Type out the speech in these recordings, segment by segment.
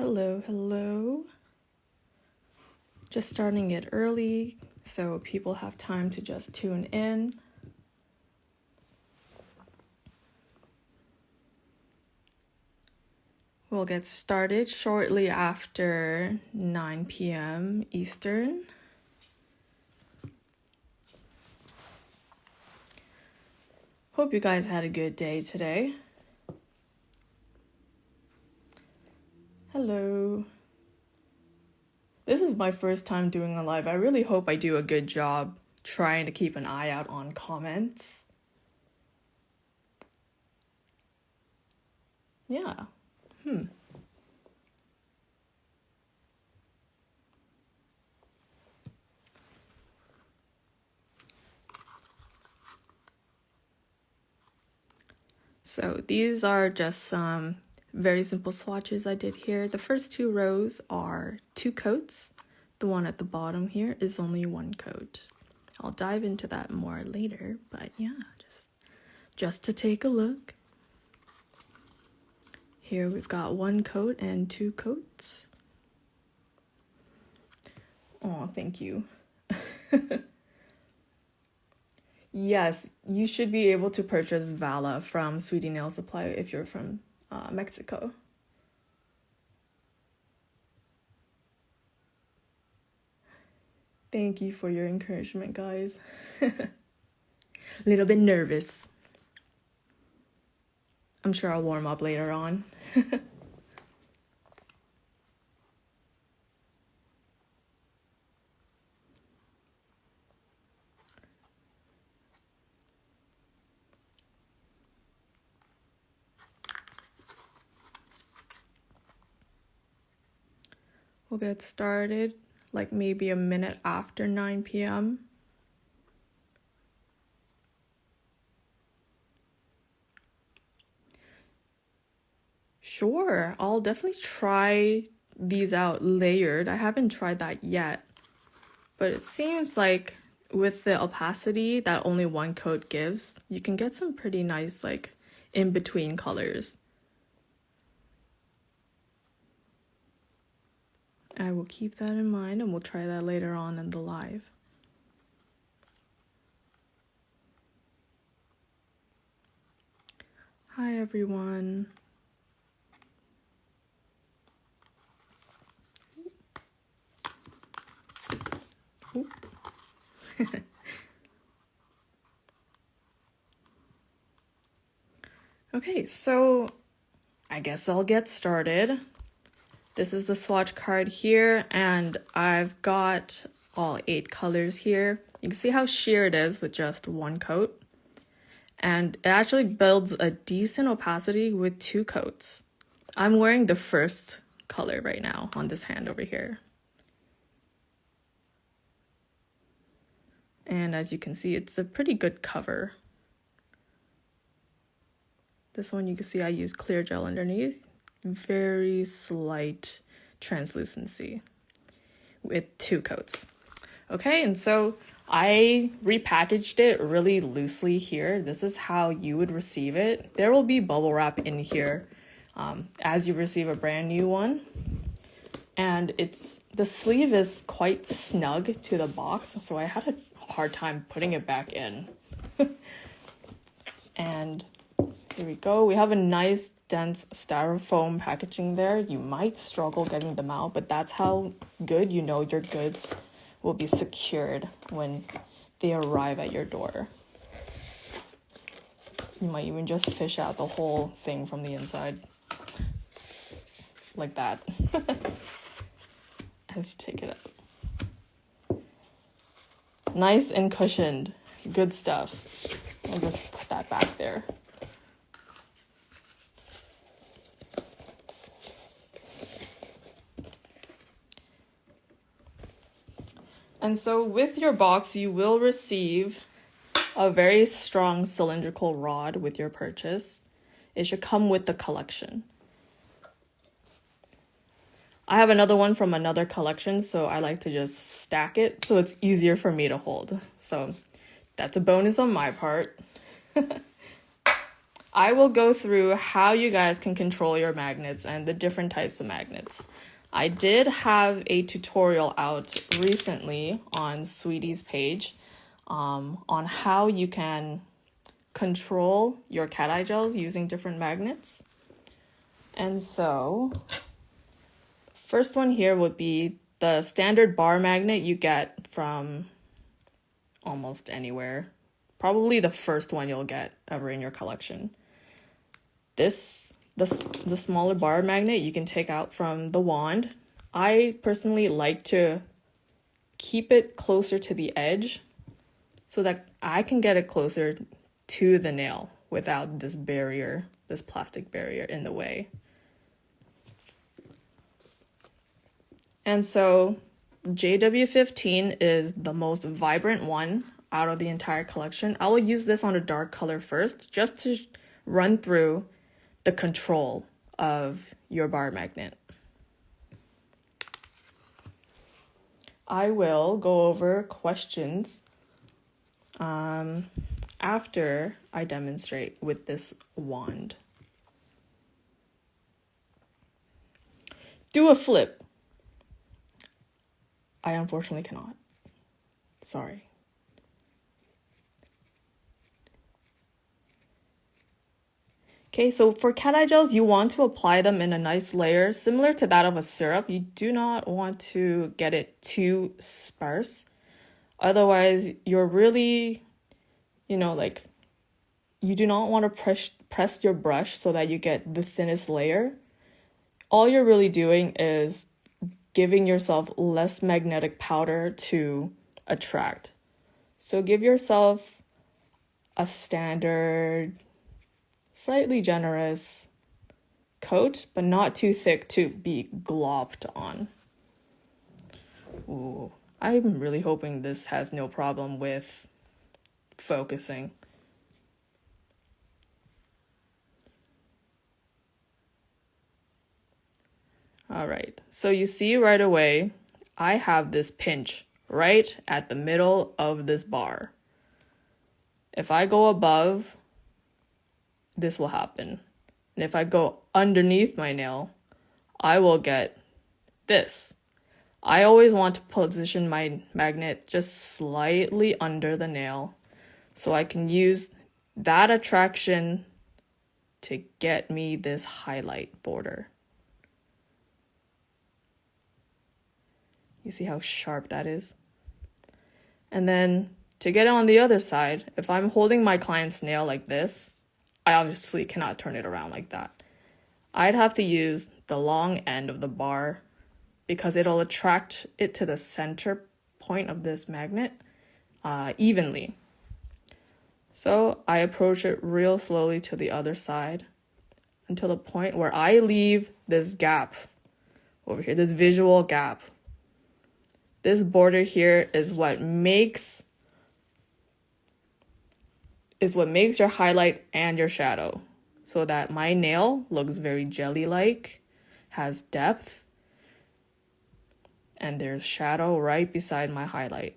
Hello, hello. Just starting it early so people have time to just tune in. We'll get started shortly after 9 p.m. Eastern. Hope you guys had a good day today. Hello. This is my first time doing a live. I really hope I do a good job trying to keep an eye out on comments. Yeah. So these are just some very simple swatches I did here. The first two rows are 2 coats. The one at the bottom here is only 1 coat. I'll dive into that more later, but yeah, just to take a look. Here we've got 1 coat and 2 coats. Oh, thank you. Yes, you should be able to purchase VALLA from Sweetie Nail Supply if you're from Mexico. Thank you for your encouragement, guys. Little bit nervous. I'm sure I'll warm up later on. We'll get started like maybe a minute after 9 p.m. Sure, I'll definitely try these out layered. I haven't tried that yet, but it seems like with the opacity that only 1 coat gives, you can get some pretty nice like in-between colors. I will keep that in mind and we'll try that later on in the live. Hi everyone. Okay, so I guess I'll get started. This is the swatch card here, and I've got all 8 colors here. You can see how sheer it is with just 1 coat. And it actually builds a decent opacity with 2 coats. I'm wearing the first color right now on this hand over here. And as you can see, it's a pretty good cover. This one you can see I use clear gel underneath. Very slight translucency with 2 coats. Okay, and so I repackaged it really loosely here. This is how you would receive it. There will be bubble wrap in here as you receive a brand new one. And the sleeve is quite snug to the box, so I had a hard time putting it back in. And here we go. We have a nice dense styrofoam packaging there. You might struggle getting them out, but that's how good you know your goods will be secured when they arrive at your door. You might even just fish out the whole thing from the inside. Like that. As you take it out. Nice and cushioned. Good stuff. I'll just put that back there. And so with your box, you will receive a very strong cylindrical rod with your purchase. It should come with the collection. I have another one from another collection, so I like to just stack it so it's easier for me to hold. So that's a bonus on my part. I will go through how you guys can control your magnets and the different types of magnets. I did have a tutorial out recently on Sweetie's page on how you can control your cat eye gels using different magnets. And so, first one here would be the standard bar magnet you get from almost anywhere. Probably the first one you'll get ever in your collection. The smaller bar magnet you can take out from the wand. I personally like to keep it closer to the edge so that I can get it closer to the nail without this barrier, this plastic barrier in the way. And so JW15 is the most vibrant one out of the entire collection. I will use this on a dark color first just to run through the control of your bar magnet. I will go over questions after I demonstrate with this wand. Do a flip. I unfortunately cannot. Sorry. Okay, so for cat eye gels, you want to apply them in a nice layer, similar to that of a syrup. You do not want to get it too sparse. Otherwise, you're really, you do not want to press your brush so that you get the thinnest layer. All you're really doing is giving yourself less magnetic powder to attract. So give yourself a standard, slightly generous coat, but not too thick to be glopped on. Ooh, I'm really hoping this has no problem with focusing. All right, so you see right away, I have this pinch right at the middle of this bar. If I go above, this will happen. And if I go underneath my nail, I will get this. I always want to position my magnet just slightly under the nail so I can use that attraction to get me this highlight border. You see how sharp that is? And then to get it on the other side, if I'm holding my client's nail like this, I obviously cannot turn it around like that. I'd have to use the long end of the bar because it'll attract it to the center point of this magnet evenly. So I approach it real slowly to the other side until the point where I leave this gap over here, this visual gap. This border here is what makes your highlight and your shadow, so that my nail looks very jelly-like, has depth, and there's shadow right beside my highlight.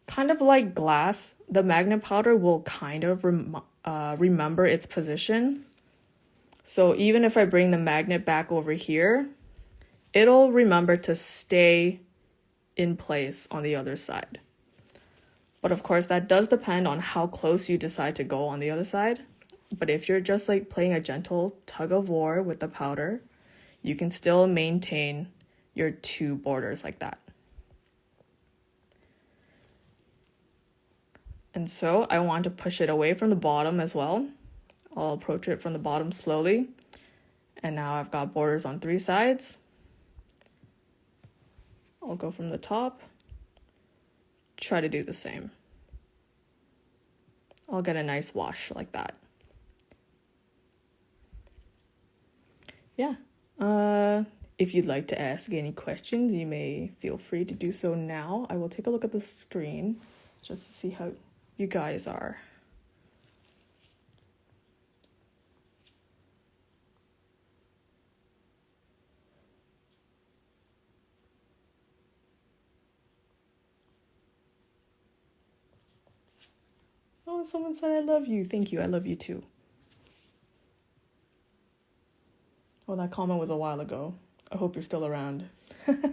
Kind of like glass, the magnet powder will kind of remember its position. So even if I bring the magnet back over here, it'll remember to stay in place on the other side. But of course, that does depend on how close you decide to go on the other side. But if you're just like playing a gentle tug of war with the powder, you can still maintain your two borders like that. And so I want to push it away from the bottom as well. I'll approach it from the bottom slowly. And now I've got borders on three sides. I'll go from the top, try to do the same. I'll get a nice wash like that. Yeah. If you'd like to ask any questions, you may feel free to do so now. I will take a look at the screen just to see how you guys are. Oh, someone said I love you. Thank you. I love you too. Oh, that comment was a while ago. I hope you're still around. The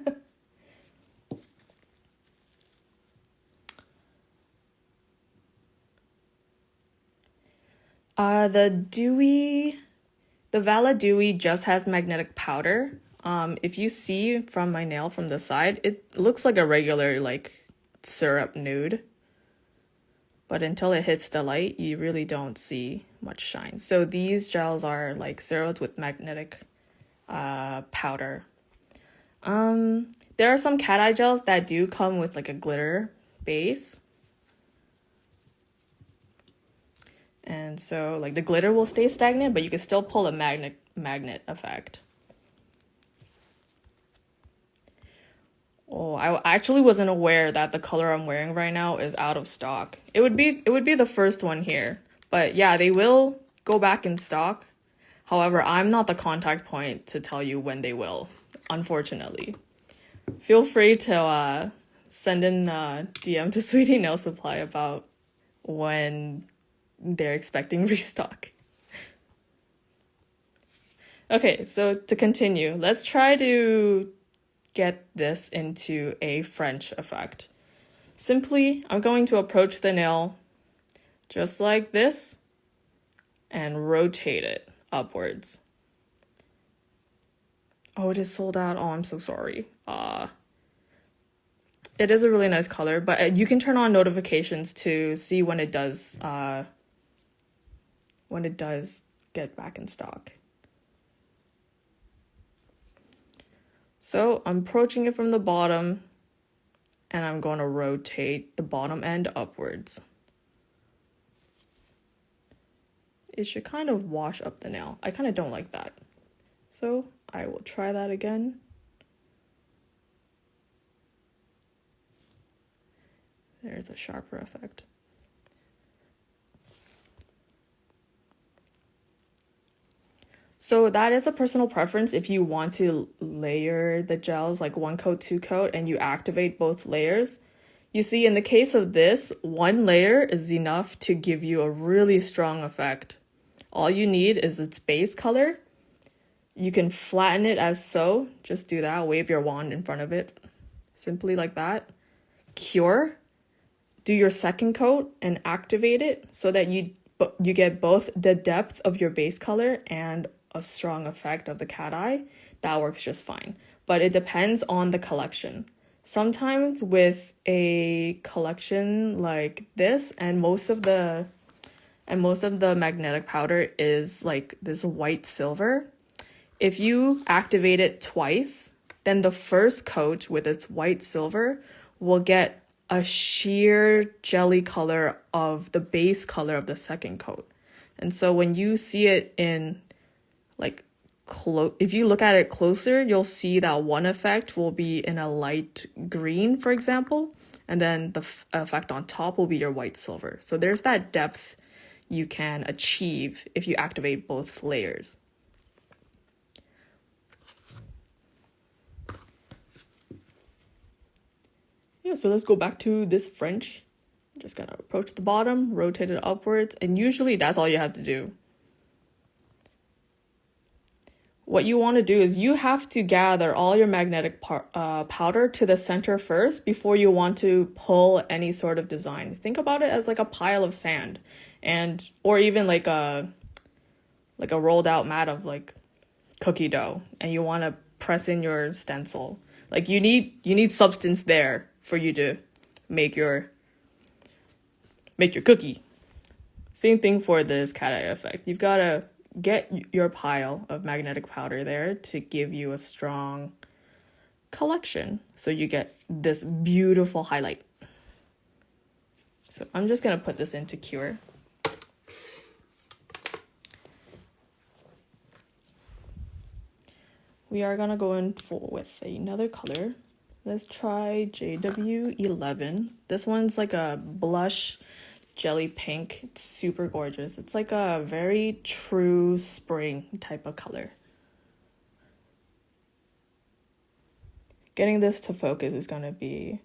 VALLA Dewy just has magnetic powder. If you see from my nail from the side, it looks like a regular like syrup nude. But until it hits the light, you really don't see much shine. So these gels are like zeros with magnetic powder. There are some cat eye gels that do come with like a glitter base. And so like the glitter will stay stagnant, but you can still pull a magnet effect. Oh, I actually wasn't aware that the color I'm wearing right now is out of stock. It would be the first one here. But yeah, they will go back in stock. However, I'm not the contact point to tell you when they will, unfortunately. Feel free to send in a DM to Sweetie Nail Supply about when they're expecting restock. Okay, so to continue, let's try to get this into a French effect. Simply, I'm going to approach the nail just like this and rotate it upwards. Oh, it is sold out. Oh, I'm so sorry. It is a really nice color, but you can turn on notifications to see when it does get back in stock. So I'm approaching it from the bottom and I'm going to rotate the bottom end upwards. It should kind of wash up the nail. I kind of don't like that. So I will try that again. There's a sharper effect. So that is a personal preference if you want to layer the gels like 1 coat, 2 coat, and you activate both layers. You see, in the case of this, 1 layer is enough to give you a really strong effect. All you need is its base color. You can flatten it as so. Just do that, wave your wand in front of it. Simply like that. Cure. Do your 2nd coat and activate it so that you get both the depth of your base color and a strong effect of the cat eye. That works just fine. But it depends on the collection. Sometimes with a collection like this, and most of the magnetic powder is like this white silver. If you activate it twice, then the first coat with its white silver will get a sheer jelly color of the base color of the 2nd coat. And so when you see it in like if you look at it closer, you'll see that one effect will be in a light green, for example, and then the effect on top will be your white silver. So there's that depth you can achieve if you activate both layers. Yeah, so let's go back to this French. I'm just gonna approach the bottom, rotate it upwards, and usually that's all you have to do. What you want to do is you have to gather all your magnetic powder to the center first before you want to pull any sort of design. Think about it as like a pile of sand, or even like a rolled out mat of like cookie dough, and you want to press in your stencil. Like you need substance there for you to make your cookie. Same thing for this cat eye effect. You've got to get your pile of magnetic powder there to give you a strong collection, so you get this beautiful highlight. So I'm just gonna put this into cure. We are gonna go in with another color. Let's try JW11. This one's like a blush jelly pink. It's super gorgeous. It's like a very true spring type of color. Getting this to focus is gonna be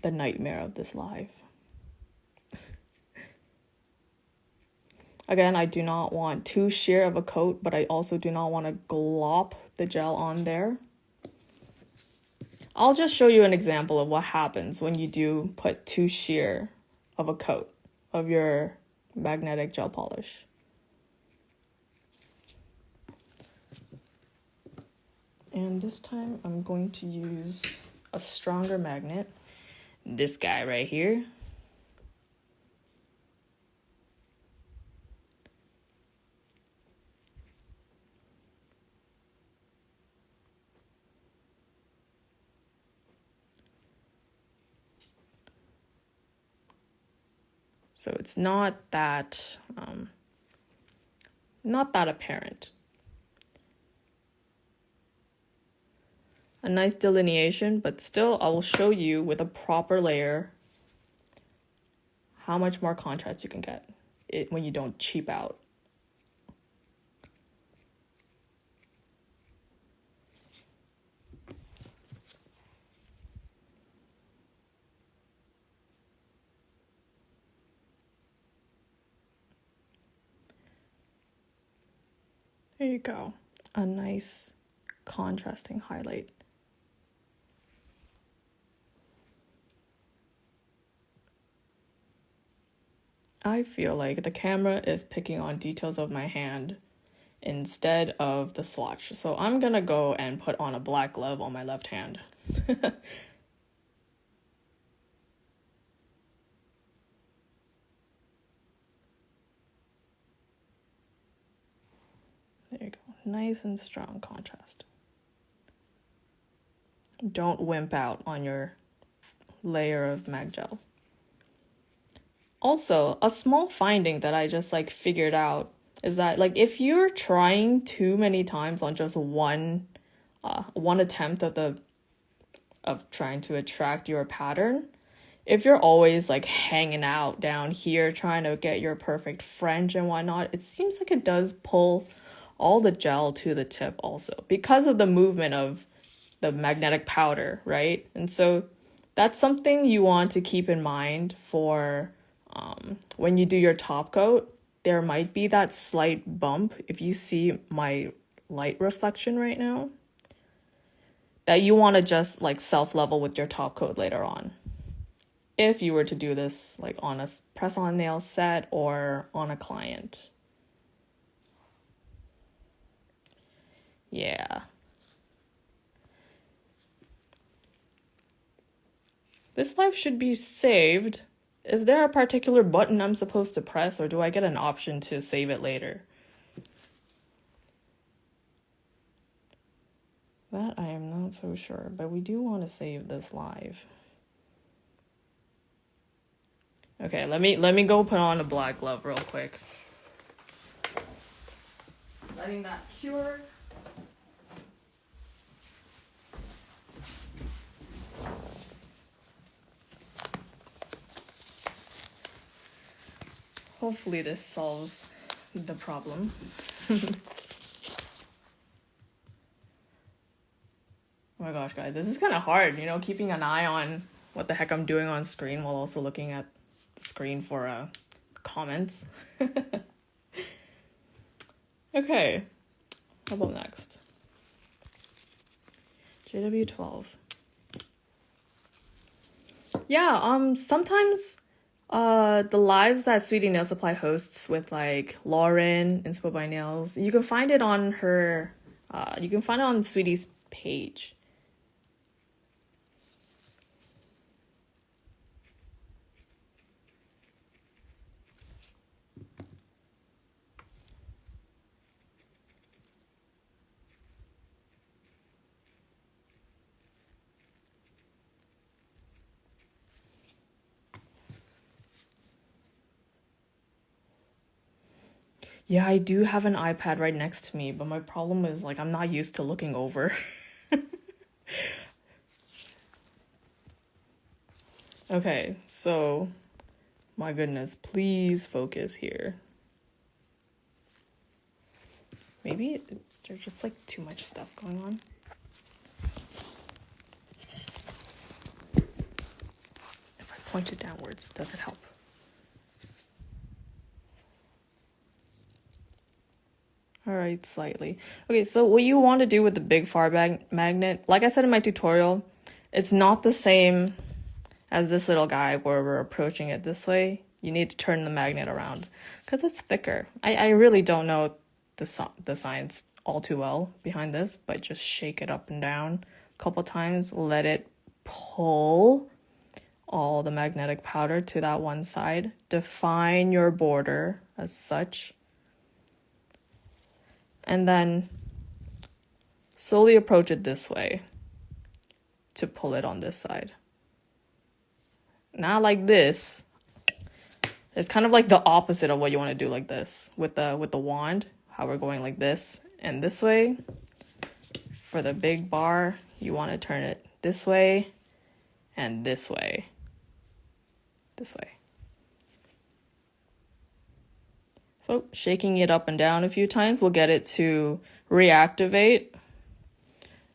the nightmare of this live. Again, I do not want too sheer of a coat, but I also do not want to glop the gel on there. I'll just show you an example of what happens when you do put too sheer of a coat of your magnetic gel polish. And this time I'm going to use a stronger magnet, this guy right here. So it's not that apparent. A nice delineation, but still I will show you with a proper layer how much more contrast you can get when you don't cheap out. There you go. A nice contrasting highlight. I feel like the camera is picking on details of my hand instead of the swatch. So I'm gonna go and put on a black glove on my left hand. There you go. Nice and strong contrast. Don't wimp out on your layer of mag gel. Also, a small finding that I just figured out is that if you're trying too many times on just one attempt of trying to attract your pattern, if you're always hanging out down here trying to get your perfect fringe and whatnot, it seems like it does pull all the gel to the tip also because of the movement of the magnetic powder, right? And so that's something you want to keep in mind for when you do your top coat. There might be that slight bump if you see my light reflection right now, that you want to just self-level with your top coat later on. If you were to do this on a press-on nail set or on a client. Yeah. This live should be saved. Is there a particular button I'm supposed to press, or do I get an option to save it later? That I am not so sure, but we do want to save this live. Okay, let me go put on a black glove real quick. Letting that cure. Hopefully this solves the problem. Oh my gosh, guys, this is kind of hard, keeping an eye on what the heck I'm doing on screen while also looking at the screen for comments. Okay, how about next? JW12. Yeah, sometimes the lives that Sweetie Nail Supply hosts with Lauren, Inspo by Nails, you can find it on her, you can find it on Sweetie's page. Yeah, I do have an iPad right next to me, but my problem is I'm not used to looking over. Okay, so my goodness, please focus here. Maybe there's just too much stuff going on. If I point it downwards, does it help? All right, slightly. Okay, so what you want to do with the big far magnet, like I said in my tutorial, it's not the same as this little guy where we're approaching it this way. You need to turn the magnet around because it's thicker. I really don't know the science all too well behind this, but just shake it up and down a couple times, let it pull all the magnetic powder to that one side. Define your border as such. And then slowly approach it this way to pull it on this side. Not like this. It's kind of like the opposite of what you want to do, like this with the wand, how we're going like this and this way. For the big bar, you want to turn it this way and this way. This way. So shaking it up and down a few times will get it to reactivate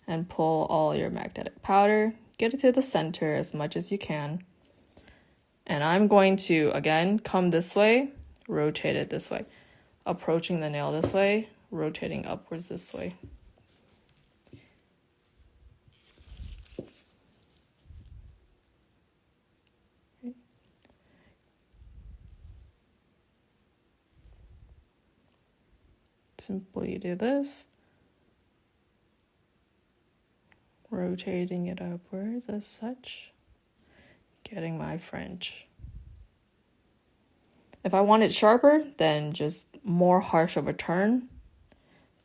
and pull all your magnetic powder. Get it to the center as much as you can. And I'm going to, again, come this way, rotate it this way. Approaching the nail this way, rotating upwards this way. Simply do this. Rotating it upwards as such. Getting my French. If I want it sharper, then just more harsh of a turn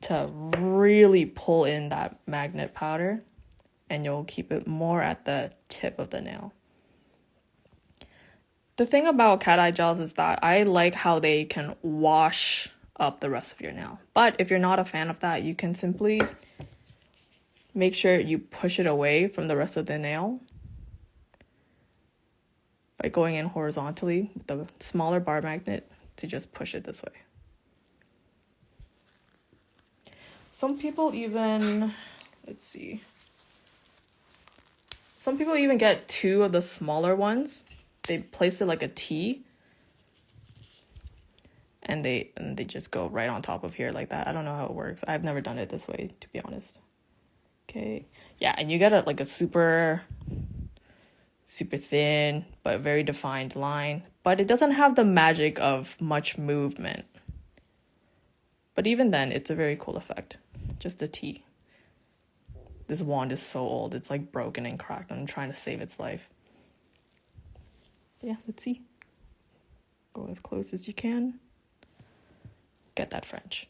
to really pull in that magnet powder, and you'll keep it more at the tip of the nail. The thing about cat eye gels is that I like how they can wash up the rest of your nail. But if you're not a fan of that, you can simply make sure you push it away from the rest of the nail by going in horizontally with the smaller bar magnet to just push it this way. Some people even, some people even get two of the smaller ones. They place it like a T, and they just go right on top of here like that. I don't know how it works. I've never done it this way, to be honest. Okay, yeah, and you get a super thin but very defined line, but it doesn't have the magic of much movement. But even then, it's a very cool effect. Just a T. This wand is so old, it's like broken and cracked. I'm trying to save its life. Yeah, let's see. Go as close as you can. Get that French.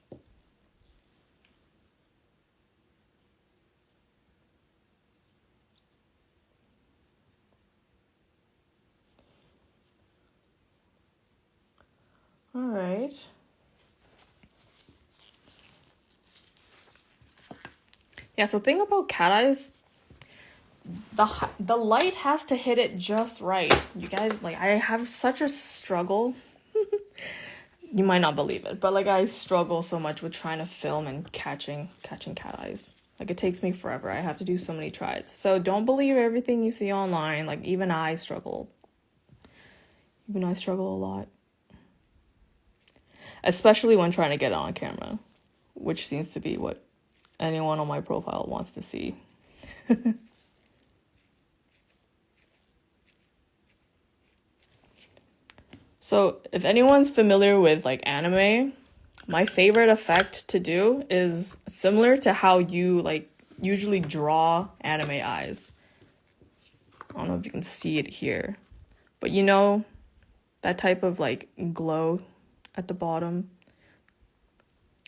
All right. Yeah, so thing about cat eyes, the light has to hit it just right. You guys, like, I have such a struggle. You might not believe it, but like I struggle so much with trying to film and catching cat eyes. Like, it takes me forever. I have to do so many tries. So don't believe everything you see online. Like, even I struggle. Even I struggle a lot. Especially when trying to get it on camera, which seems to be what anyone on my profile wants to see. So if anyone's familiar with like anime, my favorite effect to do is similar to how you like usually draw anime eyes. I don't know if you can see it here, but you know, that type of like glow at the bottom.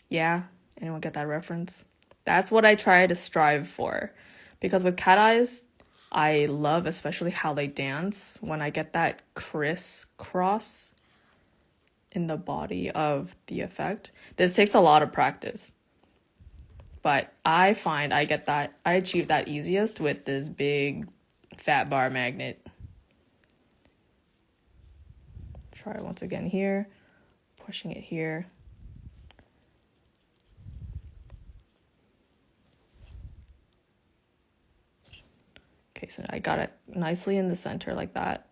Yeah, anyone get that reference? That's what I try to strive for, because with cat eyes, I love especially how they dance when I get that crisscross in the body of the effect. This takes a lot of practice, but I find I achieve that easiest with this big fat bar magnet. Try it once again here, pushing it here. Okay, so I got it nicely in the center like that.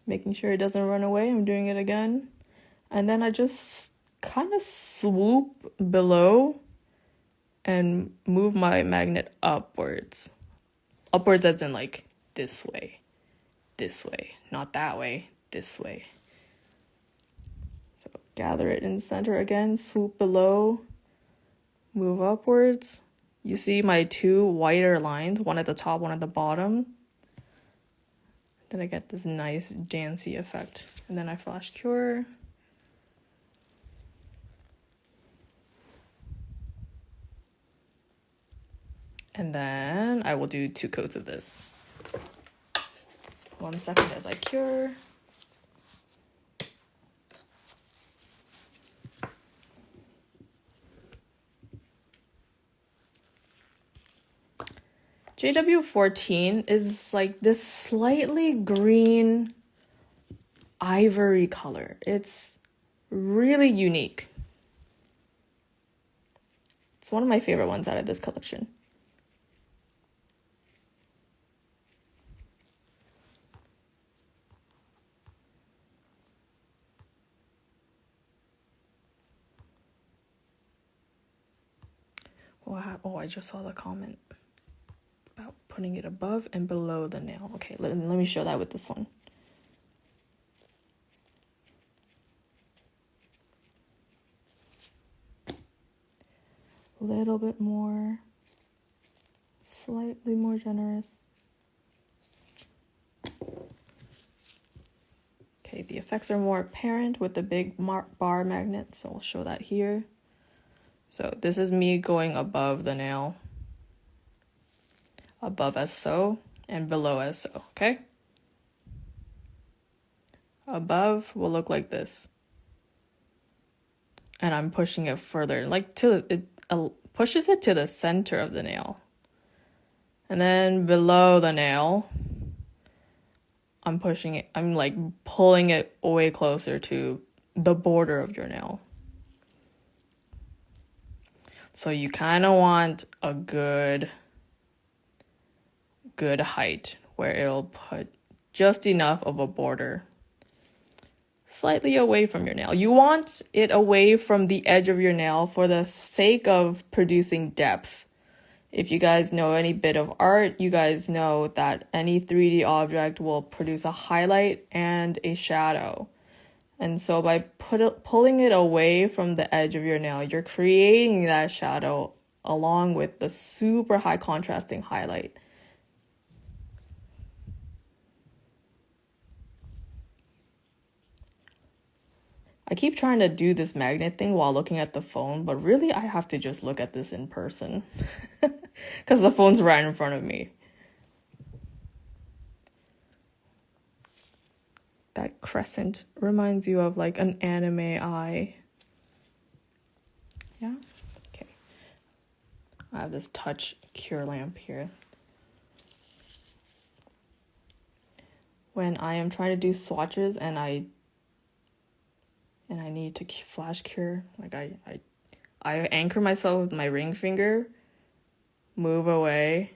Making sure it doesn't run away. I'm doing it again. And then I just kind of swoop below and move my magnet upwards. Upwards as in like this way, not that way, this way. So gather it in the center again, swoop below, move upwards. You see my two whiter lines, one at the top, one at the bottom. Then I get this nice dancey effect. And then I flash cure. And then I will do 2 coats of this. 1 second as I cure. JW14 is like this slightly green ivory color. It's really unique. It's one of my favorite ones out of this collection. Wow. Oh, I just saw the comment about putting it above and below the nail. Okay, let me show that with this one. A little bit more, slightly more generous. Okay, the effects are more apparent with the big bar magnet, so I'll show that here. So this is me going above the nail, above as so, and below as so, okay? Above will look like this. And I'm pushing it further, like it pushes it to the center of the nail. And then below the nail, I'm pushing it, I'm like pulling it way closer to the border of your nail. So you kind of want a good height where it'll put just enough of a border slightly away from your nail. You want it away from the edge of your nail for the sake of producing depth. If you guys know any bit of art, you guys know that any 3D object will produce a highlight and a shadow. And so by pulling it away from the edge of your nail, you're creating that shadow along with the super high contrasting highlight. I keep trying to do this magnet thing while looking at the phone, but really I have to just look at this in person because the phone's right in front of me. That crescent reminds you of like an anime eye. Yeah? Okay. I have this touch cure lamp here. When I am trying to do swatches and I need to flash cure, like I anchor myself with my ring finger, move away.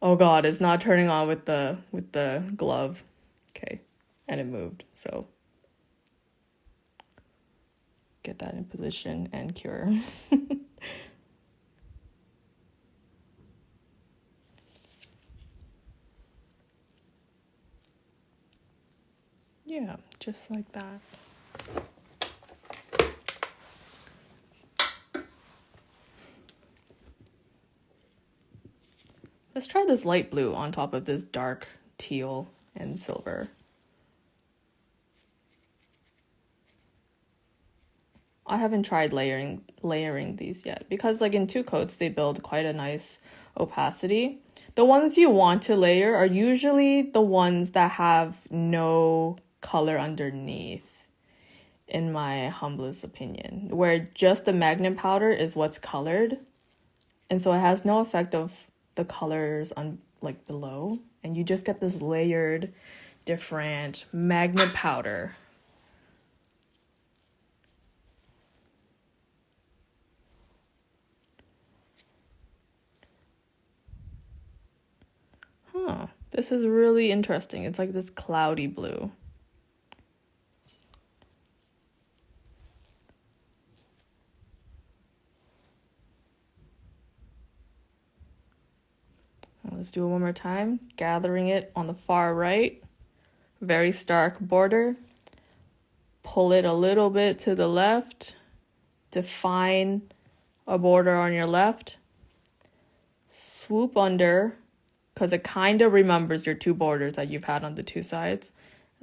Oh God, it's not turning on with the glove. Okay, and it moved, so get that in position and cure. Yeah, just like that. Let's try this light blue on top of this dark teal and silver. I haven't tried layering these yet because like in 2 coats, they build quite a nice opacity. The ones you want to layer are usually the ones that have no color underneath, in my humblest opinion, where just the magnet powder is what's colored. And so it has no effect of the colors on like below, and you just get this layered different magnet powder. This is really interesting. It's like this cloudy blue. Let's do it one more time. Gathering it on the far right. Very stark border. Pull it a little bit to the left. Define a border on your left. Swoop under, because it kind of remembers your two borders that you've had on the two sides.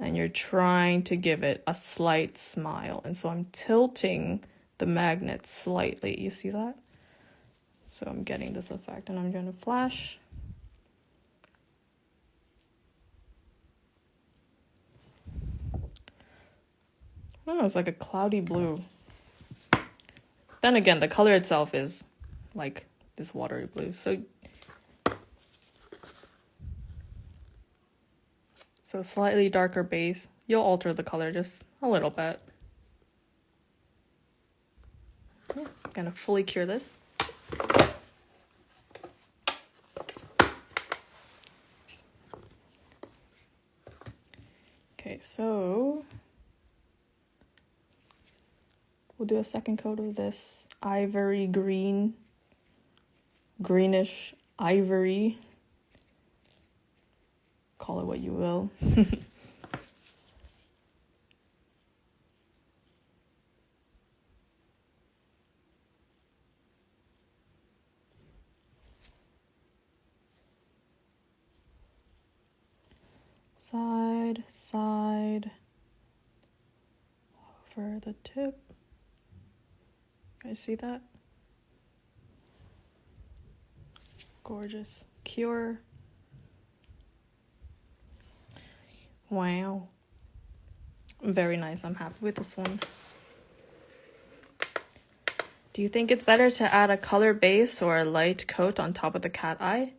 And you're trying to give it a slight smile. And so I'm tilting the magnet slightly. You see that? So I'm getting this effect, and I'm going to flash. Oh, it's like a cloudy blue. Then again, the color itself is like this watery blue. So slightly darker base. You'll alter the color just a little bit. Yeah, I'm gonna fully cure this. Okay, so we'll do a second coat of this ivory green, greenish ivory. Call it what you will. Side, side, over the tip. You guys see that? Gorgeous. Cure. Wow. Very nice. I'm happy with this one. Do you think it's better to add a color base or a light coat on top of the cat eye?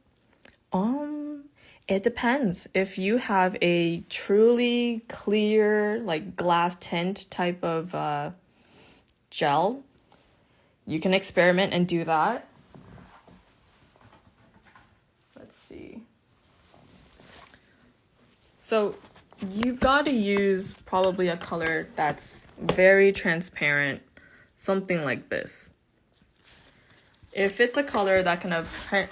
It depends. If you have a truly clear, like glass tint type of gel, you can experiment and do that. Let's see. So you've got to use probably a color that's very transparent, something like this. If it's a color that can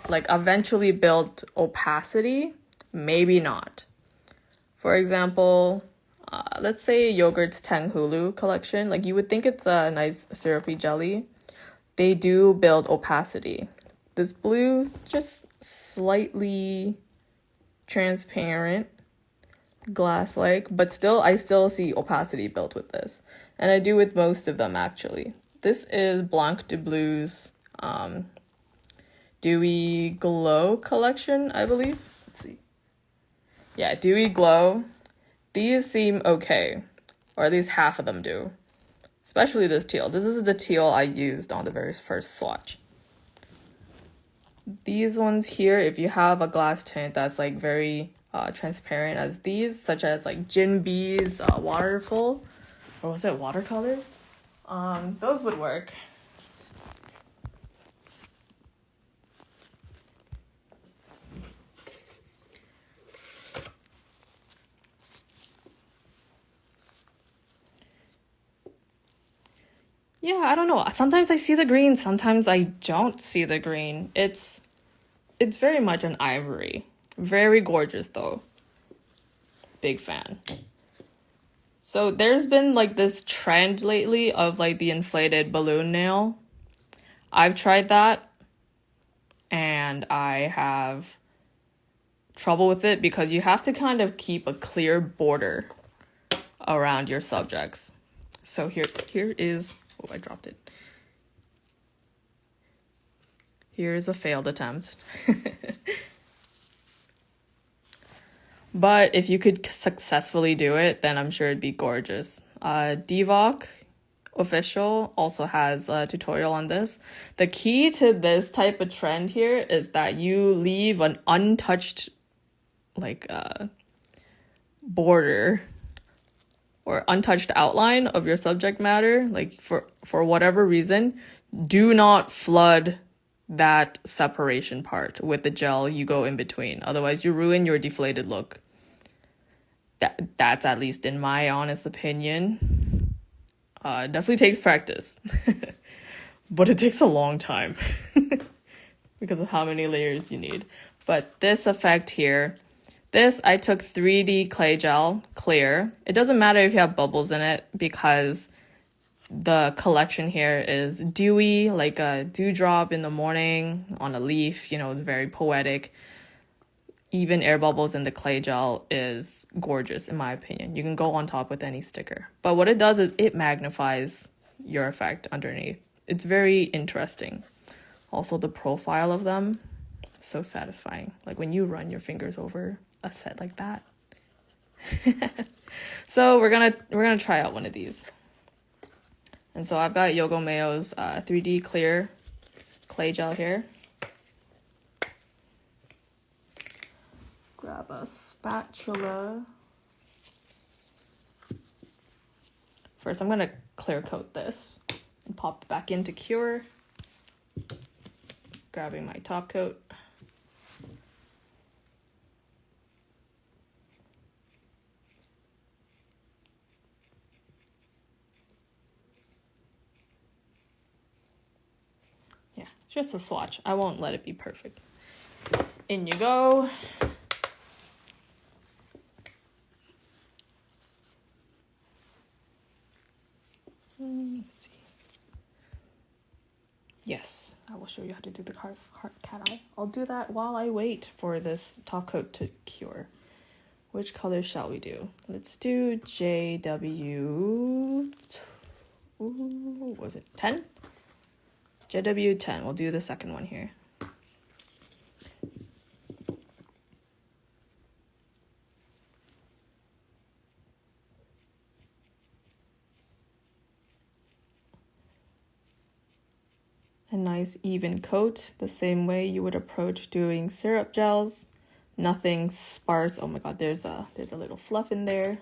like eventually build opacity, maybe not. For example, let's say Yogurt's Tanghulu collection. Like you would think it's a nice syrupy jelly. They do build opacity. This blue, just slightly transparent, glass-like, but I still see opacity built with this. And I do with most of them, actually. This is Blanc de Blue's Dewy Glow collection, I believe. Let's see. Yeah, Dewy Glow. These seem okay, or at least half of them do. Especially this teal. This is the teal I used on the very first swatch. These ones here, if you have a glass tint that's like very transparent as these, such as like Jin B's Waterful, or was it Watercolor? Those would work. Yeah, I don't know. Sometimes I see the green, sometimes I don't see the green. It's very much an ivory. Very gorgeous though. Big fan. So there's been like this trend lately of like the inflated balloon nail. I've tried that and I have trouble with it because you have to kind of keep a clear border around your subjects. So here is, oh, I dropped it. Here is a failed attempt. But if you could successfully do it, then I'm sure it'd be gorgeous. Divock Official also has a tutorial on this. The key to this type of trend here is that you leave an untouched like border or untouched outline of your subject matter. Like for whatever reason, do not flood that separation part with the gel you go in between. Otherwise you ruin your deflated look. That's at least in my honest opinion. Definitely takes practice. But it takes a long time because of how many layers you need. But this effect here, this I took 3D clay gel clear. It doesn't matter if you have bubbles in it because the collection here is dewy, like a dewdrop in the morning on a leaf. You know, it's very poetic. Even air bubbles in the clay gel is gorgeous, in my opinion. You can go on top with any sticker. But what it does is it magnifies your effect underneath. It's very interesting. Also, the profile of them, so satisfying. Like when you run your fingers over a set like that. So we're gonna try out one of these. And so I've got Yogo Mayo's 3D clear clay gel here. Grab a spatula. First, I'm going to clear coat this and pop it back into cure. Grabbing my top coat. Yeah, it's just a swatch. I won't let it be perfect. In you go. Let's see. Yes, I will show you how to do the heart cat eye. I'll do that while I wait for this top coat to cure. Which color shall we do? Let's do JW. Ooh, was it 10? JW 10. We'll do the second one here. A nice even coat, the same way you would approach doing syrup gels. Nothing sparse. Oh my god, there's a little fluff in there.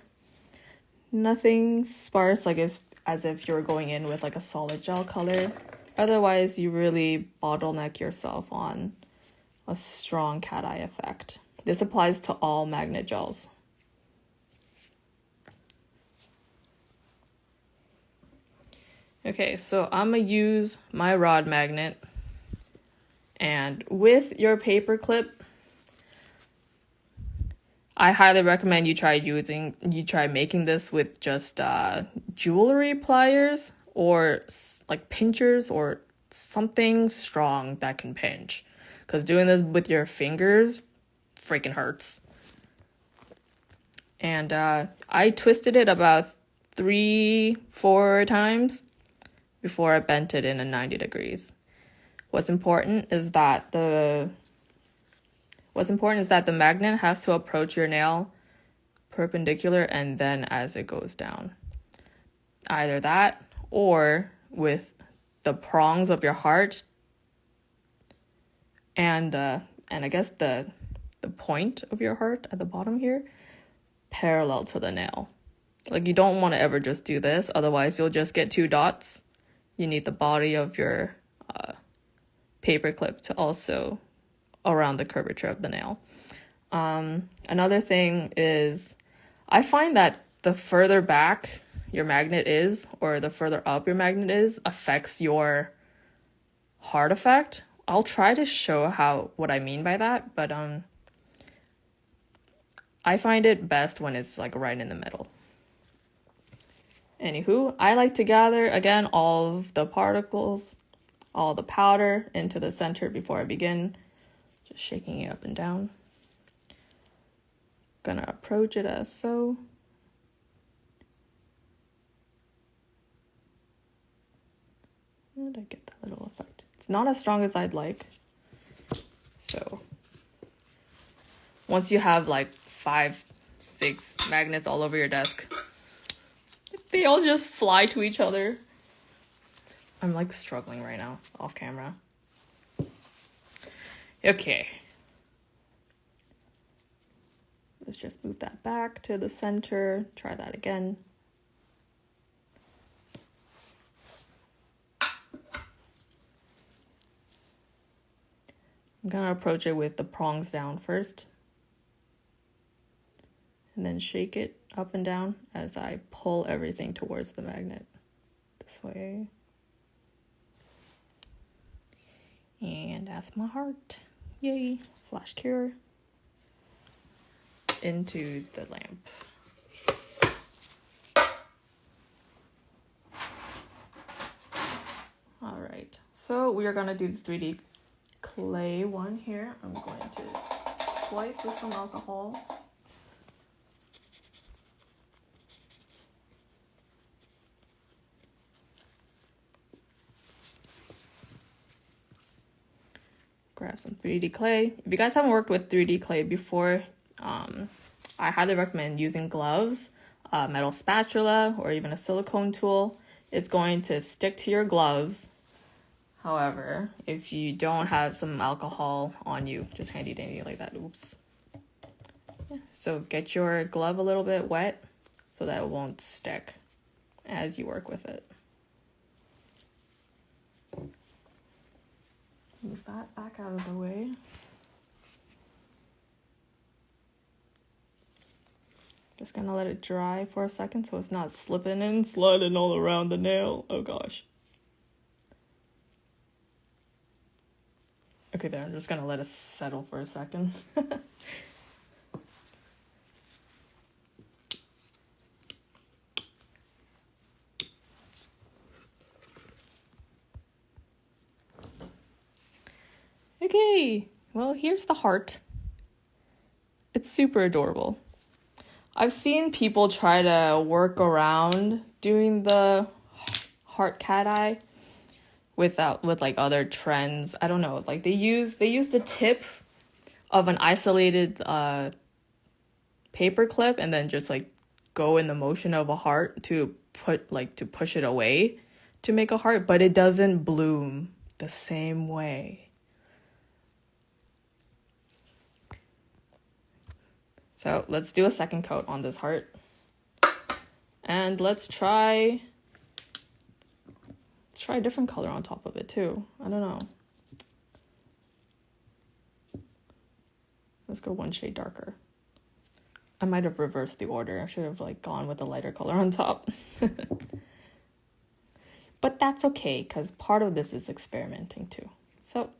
Nothing sparse, like as if you're going in with like a solid gel color. Otherwise, you really bottleneck yourself on a strong cat eye effect. This applies to all magnet gels. Okay, so I'm gonna use my rod magnet, and with your paper clip, I highly recommend you try making this with just jewelry pliers or like pinchers or something strong that can pinch, because doing this with your fingers freaking hurts. And I twisted it about 3-4 times before I bent it in a 90 degrees. What's important is that the magnet has to approach your nail perpendicular and then as it goes down. Either that or with the prongs of your heart and I guess the point of your heart at the bottom here parallel to the nail. Like you don't want to ever just do this, otherwise you'll just get 2 dots. You need the body of your paper clip to also around the curvature of the nail. Another thing is, I find that the further back your magnet is, or the further up your magnet is, affects your heart effect. I'll try to show what I mean by that, but I find it best when it's like right in the middle. Anywho, I like to gather, again, all of the particles, all the powder into the center before I begin. Just shaking it up and down. Gonna approach it as so. Where did I get that little effect? It's not as strong as I'd like. So, once you have like 5-6 magnets all over your desk, they all just fly to each other. I'm like struggling right now, off camera. Okay. Let's just move that back to the center. Try that again. I'm gonna approach it with the prongs down first. And then shake it up and down as I pull everything towards the magnet. This way. And that's my heart. Yay, flash cure into the lamp. All right, so we are gonna do the 3D clay one here. I'm going to swipe with some alcohol. Grab some 3D clay. If you guys haven't worked with 3D clay before, I highly recommend using gloves, a metal spatula, or even a silicone tool. It's going to stick to your gloves. However, if you don't have some alcohol on you, just handy dandy like that. Oops. Yeah. So get your glove a little bit wet so that it won't stick as you work with it. Move that back out of the way. Just gonna let it dry for a second so it's not slipping and sliding all around the nail. Oh gosh. Okay, there, I'm just gonna let it settle for a second. Okay, well, here's the heart. It's super adorable. I've seen people try to work around doing the heart cat eye with like other trends. I don't know, like they use the tip of an isolated paper clip and then just like go in the motion of a heart to push it away to make a heart, but it doesn't bloom the same way. So let's do a second coat on this heart. And let's try a different color on top of it too. I don't know. Let's go one shade darker. I might have reversed the order. I should have like gone with a lighter color on top. But that's okay, because part of this is experimenting too. So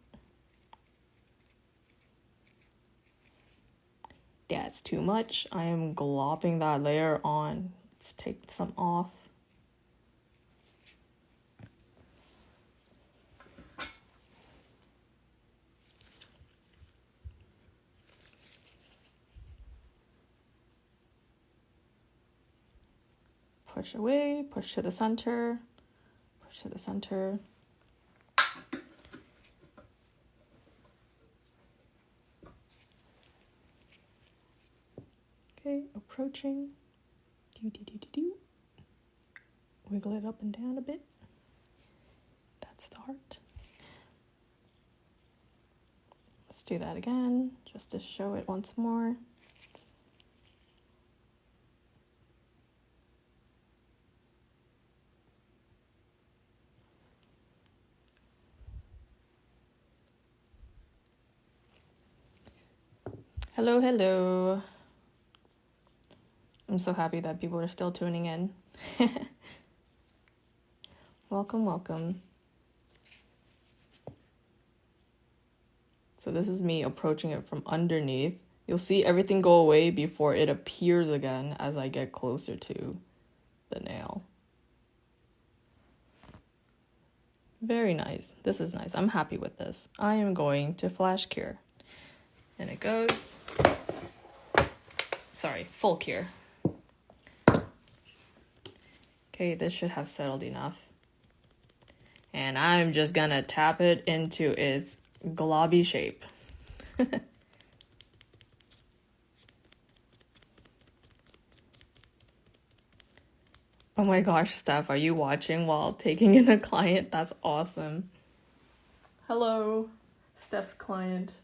that's too much. I am glopping that layer on. Let's take some off. Push away, push to the center, push to the center. Okay, approaching. Wiggle it up and down a bit. That's the heart. Let's do that again, just to show it once more. Hello, hello. I'm so happy that people are still tuning in. Welcome, welcome. So this is me approaching it from underneath. You'll see everything go away before it appears again as I get closer to the nail. Very nice. This is nice. I'm happy with this. I am going to flash cure. And it goes... Sorry, full cure. Okay, this should have settled enough. And I'm just gonna tap it into its globby shape. Oh my gosh, Steph, are you watching while taking in a client? That's awesome. Hello, Steph's client.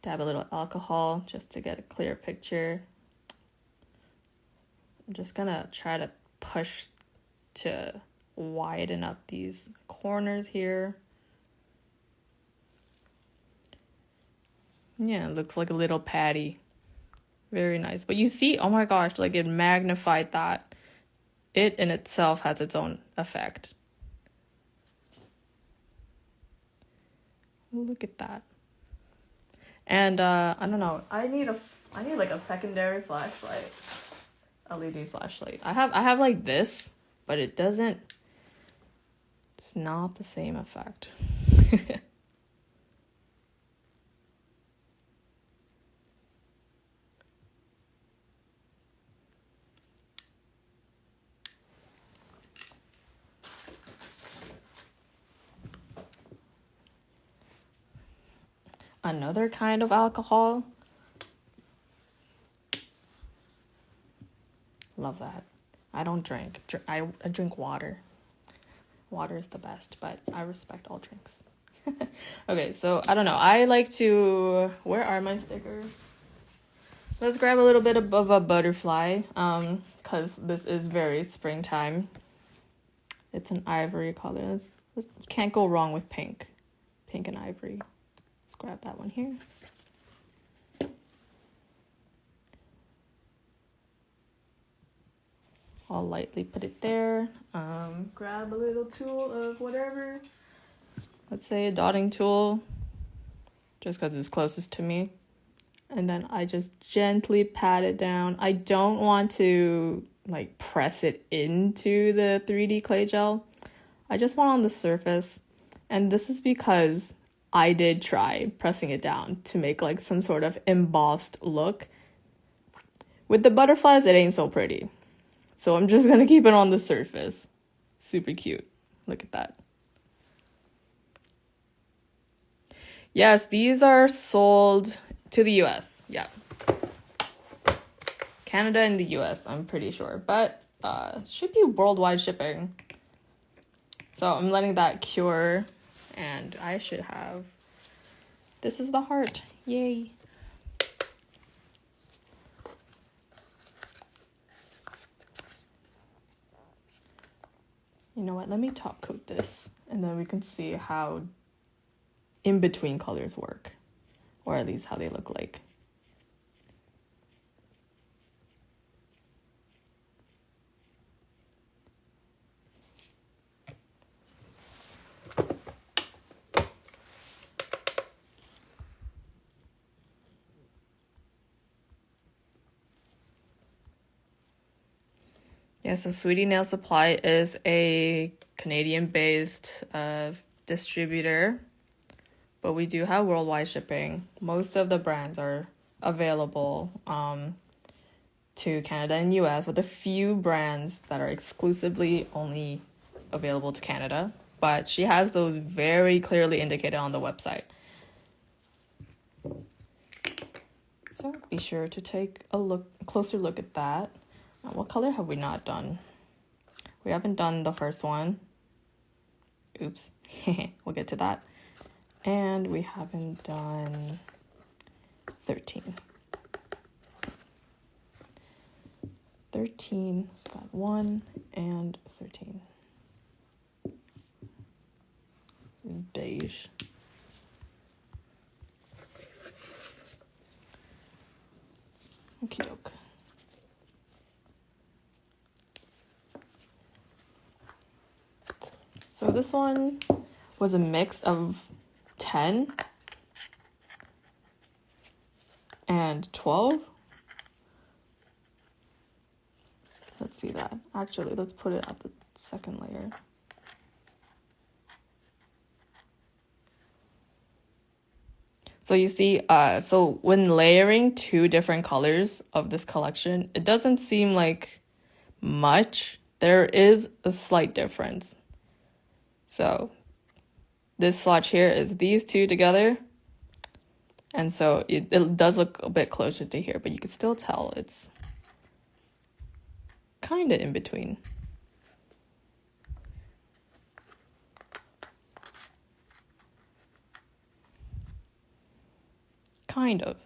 Dab a little alcohol just to get a clear picture. I'm just gonna try to push to widen up these corners here. Yeah, it looks like a little patty. Very nice. But you see, oh my gosh, like it magnified that. It in itself has its own effect. Look at that. And I don't know. I need like a secondary flashlight. LED flashlight. I have like this, but it's not the same effect. Another kind of alcohol. Love that. I don't drink. I drink water. Water is the best, but I respect all drinks. Okay, so I don't know. I like to... Where are my stickers? Let's grab a little bit of a butterfly, because this is very springtime. It's an ivory color. You can't go wrong with pink. Pink and ivory. Let's grab that one here. I'll lightly put it there. Grab a little tool of whatever. Let's say a dotting tool, just because it's closest to me. And then I just gently pat it down. I don't want to like press it into the 3D clay gel. I just want on the surface. And this is because I did try pressing it down to make like some sort of embossed look. With the butterflies, it ain't so pretty. So I'm just gonna keep it on the surface. Super cute. Look at that. Yes, these are sold to the US. Yeah. Canada and the US, I'm pretty sure. But should be worldwide shipping. So I'm letting that cure. And I should have... This is the heart. Yay. You know what? Let me top coat this. And then we can see how in-between colors work. Or at least how they look like. Yeah, so Sweetie Nail Supply is a Canadian-based distributor, but we do have worldwide shipping. Most of the brands are available to Canada and US, with a few brands that are exclusively only available to Canada, but she has those very clearly indicated on the website. So be sure to take a closer look at that. What color have we not done? We haven't done the first one. Oops. We'll get to that. And we haven't done 13. 13, got 1, and 13. This is beige. Okie doke. So this one was a mix of 10 and 12. Let's see that. Actually, let's put it at the second layer. So you see, so when layering two different colors of this collection, it doesn't seem like much. There is a slight difference. So this swatch here is these two together. And so it does look a bit closer to here, but you can still tell it's kind of in between. Kind of.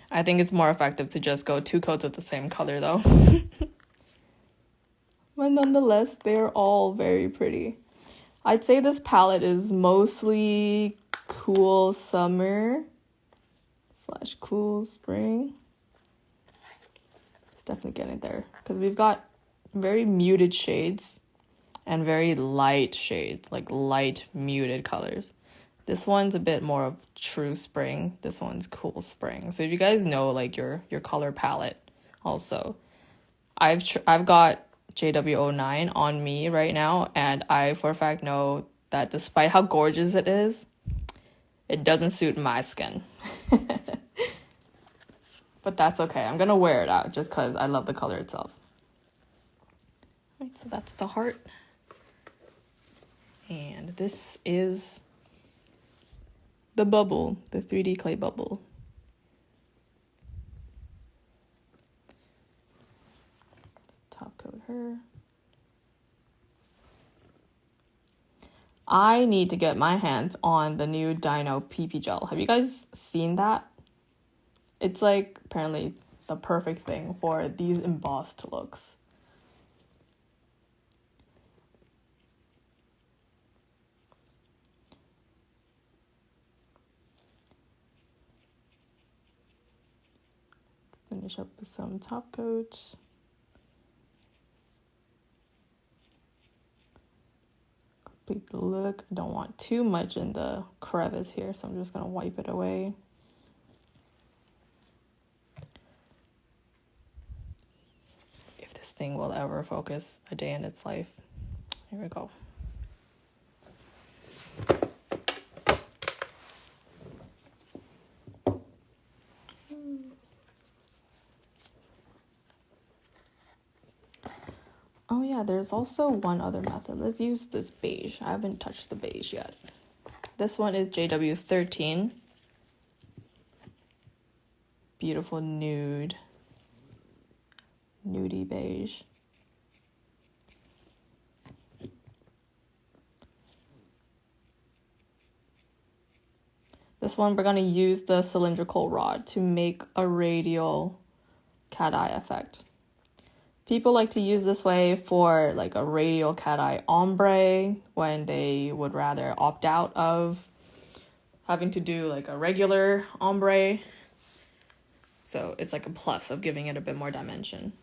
I think it's more effective to just go 2 coats of the same color though. But nonetheless, they're all very pretty. I'd say this palette is mostly cool summer / cool spring. It's definitely getting there because we've got very muted shades and very light shades, like light muted colors. This one's a bit more of true spring. This one's cool spring. So if you guys know like your color palette also, I've got JW09 on me right now, and I for a fact know that despite how gorgeous it is, it doesn't suit my skin. But that's okay. I'm gonna wear it out just because I love the color itself. All right, so that's the heart. And this is the bubble, the 3D clay bubble. Top coat her. I need to get my hands on the new Dino PP gel. Have you guys seen that? It's like apparently the perfect thing for these embossed looks. Finish up with some top coat. Complete the look. I don't want too much in the crevice here, so I'm just gonna wipe it away. If this thing will ever focus a day in its life. Here we go. Oh yeah, there's also one other method. Let's use this beige. I haven't touched the beige yet. This one is JW13. Beautiful nude. Nudie beige. This one, we're going to use the cylindrical rod to make a radial cat eye effect. People like to use this way for like a radial cat eye ombre when they would rather opt out of having to do like a regular ombre. So it's like a plus of giving it a bit more dimension.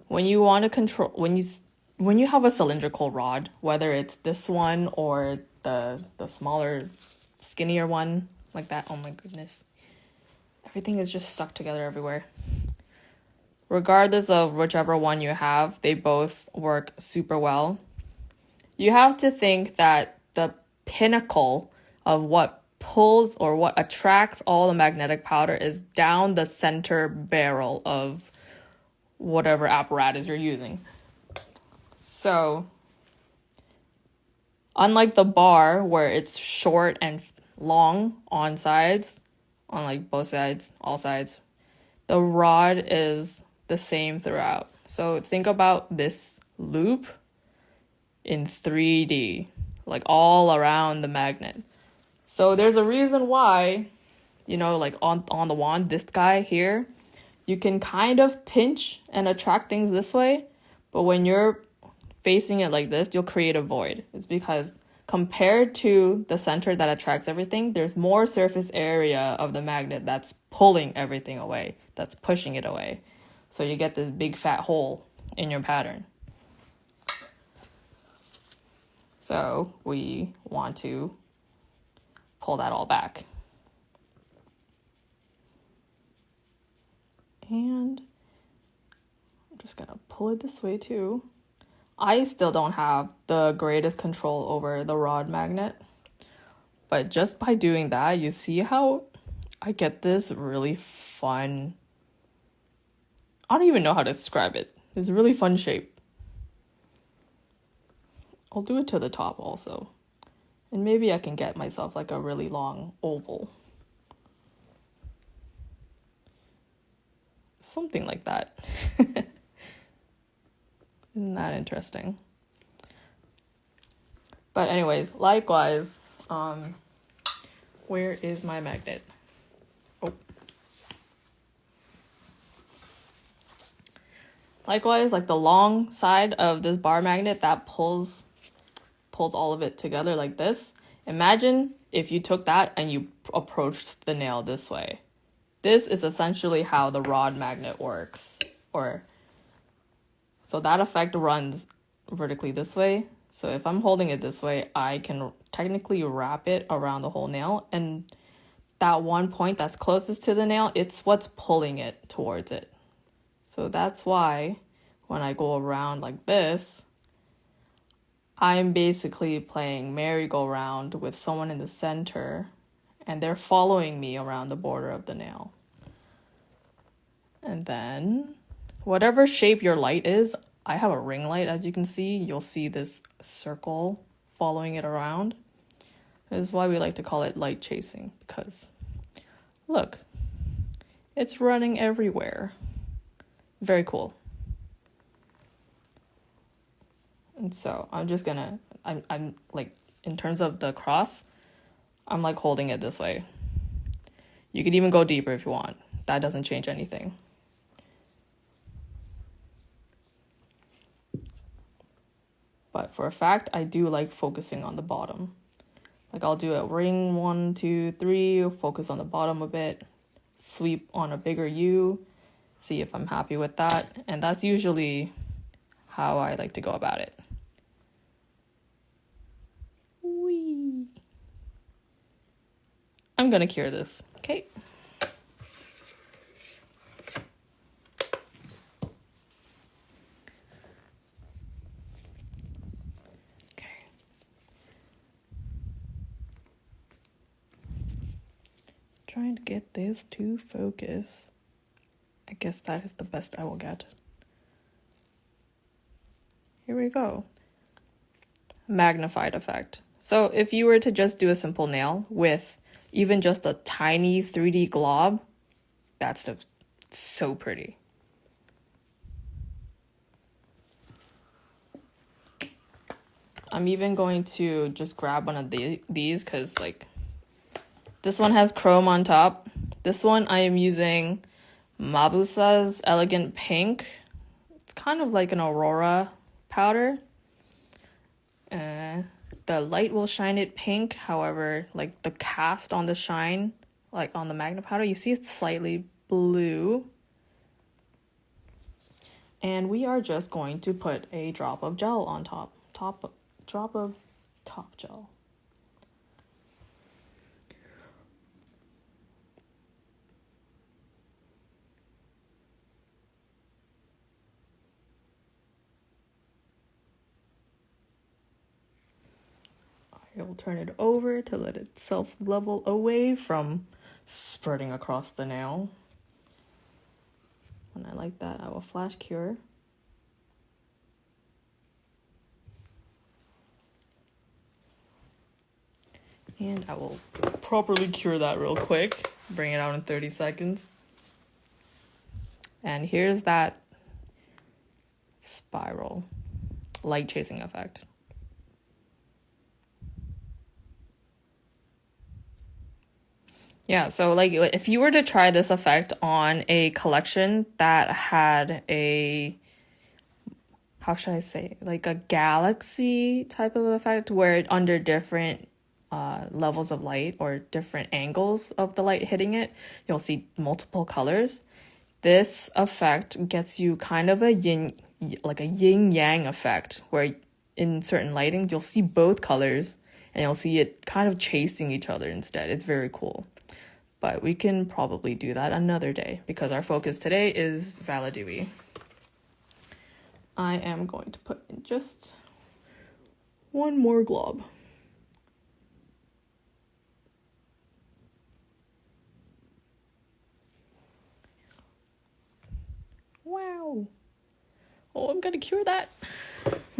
When you want to control, when you have a cylindrical rod, whether it's this one or the smaller, skinnier one like that, oh my goodness, everything is just stuck together everywhere. Regardless of whichever one you have, they both work super well. You have to think that the pinnacle of what pulls or what attracts all the magnetic powder is down the center barrel of whatever apparatus you're using. So, unlike the bar where it's short and long on sides, on like both sides, all sides, the rod is the same throughout. So think about this loop in 3D, like all around the magnet. So there's a reason why, you know, like on the wand, this guy here, you can kind of pinch and attract things this way, but when you're facing it like this, you'll create a void. It's because compared to the center that attracts everything, there's more surface area of the magnet that's pulling everything away, that's pushing it away. So you get this big fat hole in your pattern. So we want to pull that all back. And I'm just gonna pull it this way too. I still don't have the greatest control over the rod magnet, but just by doing that, you see how I get this really fun, I don't even know how to describe it. It's a really fun shape. I'll do it to the top also. And maybe I can get myself like a really long oval. Something like that. Isn't that interesting? But anyways, likewise, where is my magnet? Oh. Likewise, like the long side of this bar magnet that pulls all of it together like this. Imagine if you took that and you approached the nail this way. This is essentially how the rod magnet works. So that effect runs vertically this way. So if I'm holding it this way, I can technically wrap it around the whole nail, and that one point that's closest to the nail, it's what's pulling it towards it. So that's why when I go around like this, I'm basically playing merry-go-round with someone in the center, and they're following me around the border of the nail. And then whatever shape your light is, I have a ring light, as you can see. You'll see this circle following it around. This is why we like to call it light chasing, because look, it's running everywhere. Very cool. And so I'm just gonna, I'm like, in terms of the cross, I'm like holding it this way. You could even go deeper if you want. That doesn't change anything. But for a fact, I do like focusing on the bottom. Like I'll do a ring 1, 2, 3, focus on the bottom a bit, sweep on a bigger U, see if I'm happy with that. And that's usually how I like to go about it. Whee! I'm gonna cure this, okay? Trying to get this to focus. I guess that is the best I will get. Here we go. Magnified effect. So if you were to just do a simple nail with even just a tiny 3D glob, that's just so pretty. I'm even going to just grab one of these because like this one has chrome on top. This one I am using Mabusa's Elegant Pink. It's kind of like an Aurora powder. The light will shine it pink. However, like the cast on the shine, like on the Magna powder, you see it's slightly blue. And we are just going to put a drop of gel on top. Drop of top gel. I will turn it over to let it self-level away from spreading across the nail. When I like that, I will flash cure. And I will properly cure that real quick. Bring it out in 30 seconds. And here's that spiral light chasing effect. Yeah, so like if you were to try this effect on a collection that had a, how should I say, like a galaxy type of effect where under different levels of light or different angles of the light hitting it, you'll see multiple colors. This effect gets you kind of a yin yang effect where in certain lighting you'll see both colors and you'll see it kind of chasing each other instead. It's very cool. But we can probably do that another day because our focus today is VALLA Dewy. I am going to put in just one more glob. Wow. Oh, I'm gonna cure that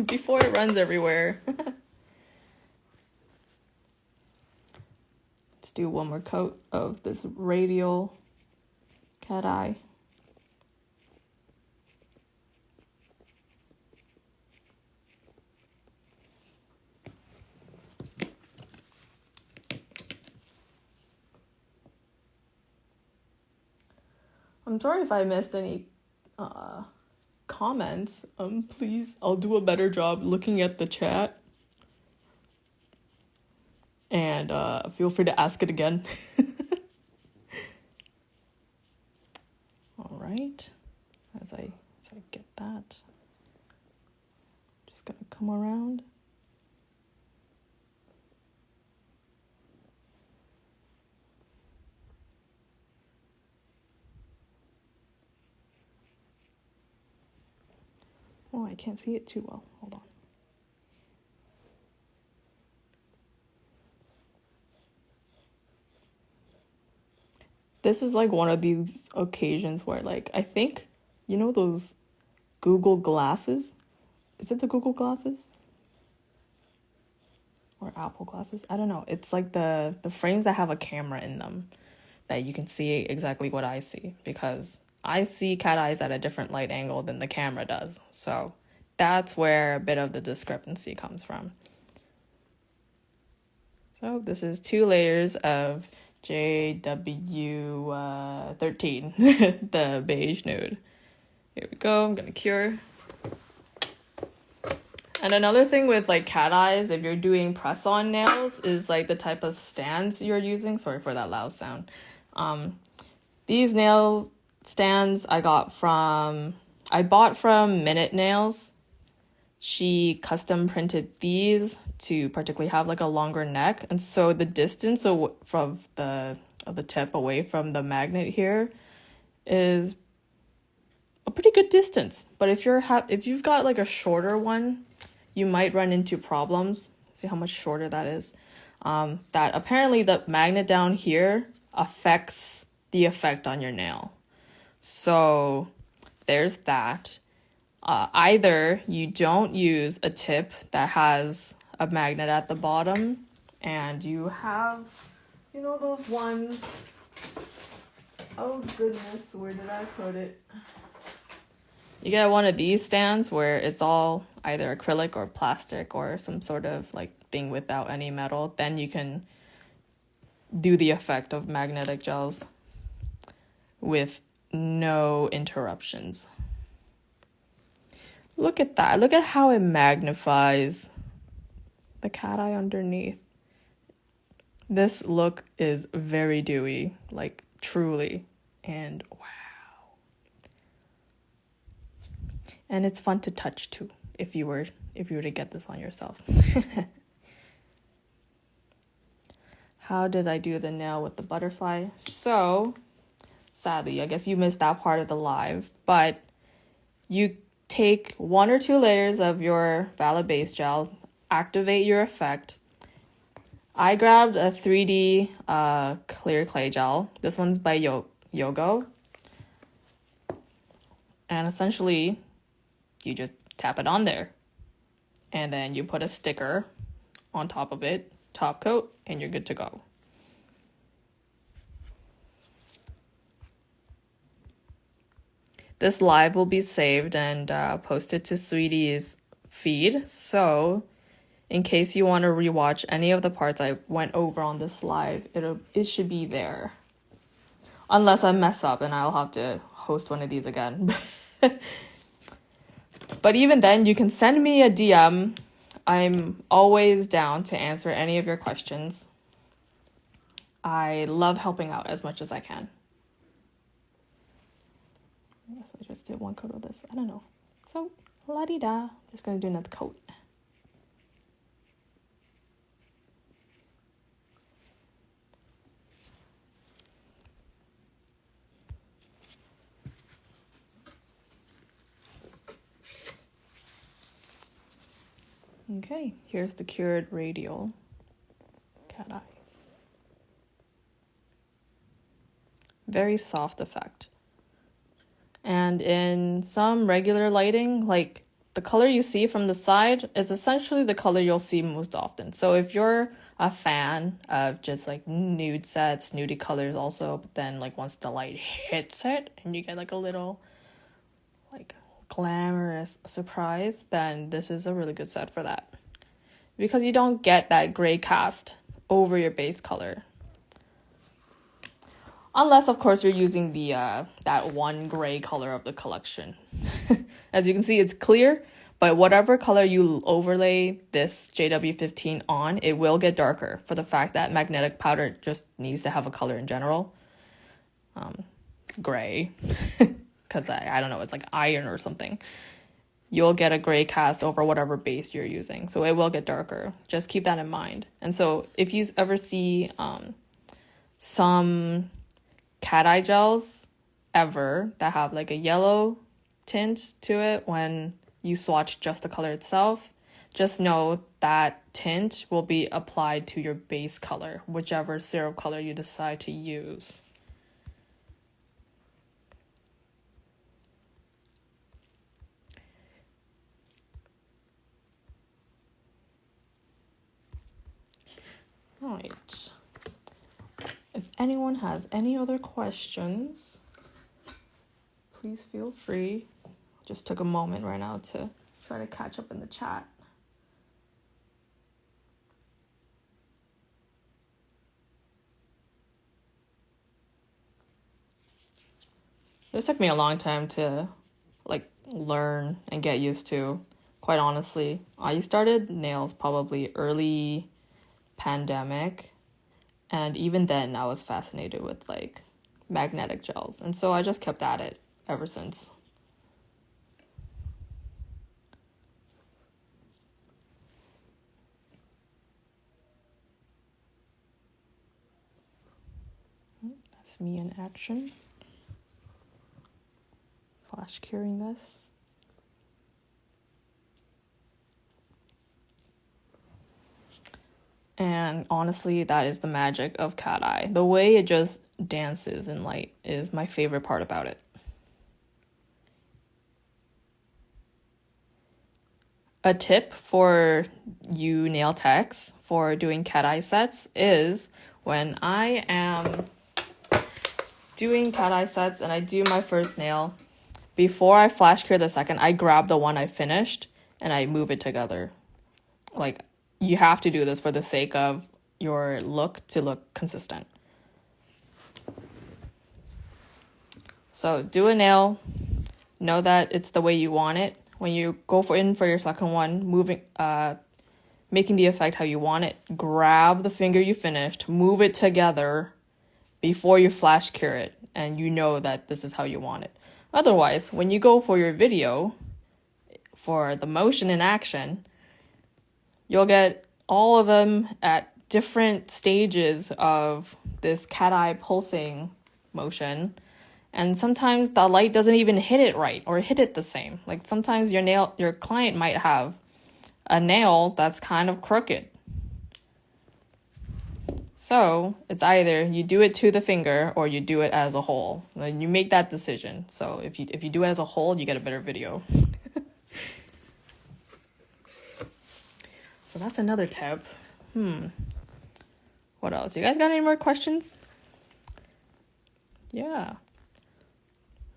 before it runs everywhere. Let's do one more coat of this radial cat eye. I'm sorry if I missed any comments. Please, I'll do a better job looking at the chat. And feel free to ask it again. All right, as I get that, just gonna Oh, I can't see it too well. Hold on. This is like one of these occasions where, like, I think, you know those Google glasses? Is it the Google glasses? Or Apple glasses? I don't know. It's like the frames that have a camera in them that you can see exactly what I see, because I see cat eyes at a different light angle than the camera does. So that's where a bit of the discrepancy comes from. So this is 2 layers of JW13, the beige nude. Here we go. I'm gonna cure. And another thing with like cat eyes, if you're doing press-on nails, is like the type of stands you're using. Sorry for that loud sound. These nail stands I bought from Minute Nails. She custom printed these to particularly have like a longer neck, and so the distance from the tip away from the magnet here is a pretty good distance. But if you've got like a shorter one, you might run into problems. See how much shorter that is. That apparently the magnet down here affects the effect on your nail. So there's that. Either you don't use a tip that has a magnet at the bottom, and you have, you know, those ones. Oh goodness, where did I put it? You get one of these stands where it's all either acrylic or plastic or some sort of like thing without any metal. Then you can do the effect of magnetic gels with no interruptions. Look at that. Look at how it magnifies the cat eye underneath. This look is very dewy, like truly. And wow. And it's fun to touch too, if you were to get this on yourself. How did I do the nail with the butterfly? So, sadly, I guess you missed that part of the live, but you take 1 or 2 layers of your VALLA base gel, activate your effect. I grabbed a 3D clear clay gel. This one's by Yogo. And essentially, you just tap it on there. And then you put a sticker on top of it, top coat, and you're good to go. This live will be saved and posted to Sweetie's feed. So in case you want to rewatch any of the parts I went over on this live, it should be there. Unless I mess up and I'll have to host one of these again. But even then, you can send me a DM. I'm always down to answer any of your questions. I love helping out as much as I can. I guess I just did 1 coat of this. I don't know. So, la-di-da. I'm just going to do another coat. Okay, here's the cured radial cat eye. Very soft effect. And in some regular lighting, like the color you see from the side is essentially the color you'll see most often. So if you're a fan of just like nude sets, nudie colors also, but then like once the light hits it and you get like a little like glamorous surprise, then this is a really good set for that. Because you don't get that gray cast over your base color. Unless, of course, you're using the that one gray color of the collection. As you can see, it's clear, but whatever color you overlay this JW15 on, it will get darker for the fact that magnetic powder just needs to have a color in general. Gray. Because I don't know, it's like iron or something. You'll get a gray cast over whatever base you're using. So it will get darker. Just keep that in mind. And so if you ever see some cat eye gels that have like a yellow tint to it when you swatch just the color itself, just know that tint will be applied to your base color, whichever syrup color you decide to use. Right. If anyone has any other questions, please feel free. Just took a moment right now to try to catch up in the chat. This took me a long time to learn and get used to. Quite honestly, I started nails probably early pandemic, and even then I was fascinated with magnetic gels, and so I just kept at it ever since. That's me in action. Flash curing this. And honestly, that is the magic of cat eye. The way it just dances in light is my favorite part about it. A tip for you nail techs for doing cat eye sets is when I am doing cat eye sets and I do my first nail, before I flash cure the second, I grab the one I finished and I move it together. You have to do this for the sake of your look to look consistent. So do a nail, know that it's the way you want it. When you go in for your second one, making the effect how you want it, grab the finger you finished, move it together before you flash cure it, and you know that this is how you want it. Otherwise, when you go for your video, for the motion in action, you'll get all of them at different stages of this cat eye pulsing motion. And sometimes the light doesn't even hit it right or hit it the same. Sometimes your client might have a nail that's kind of crooked. So it's either you do it to the finger or you do it as a whole. And you make that decision. So if you do it as a whole, you get a better video. So that's another tip. What else? You guys got any more questions? Yeah.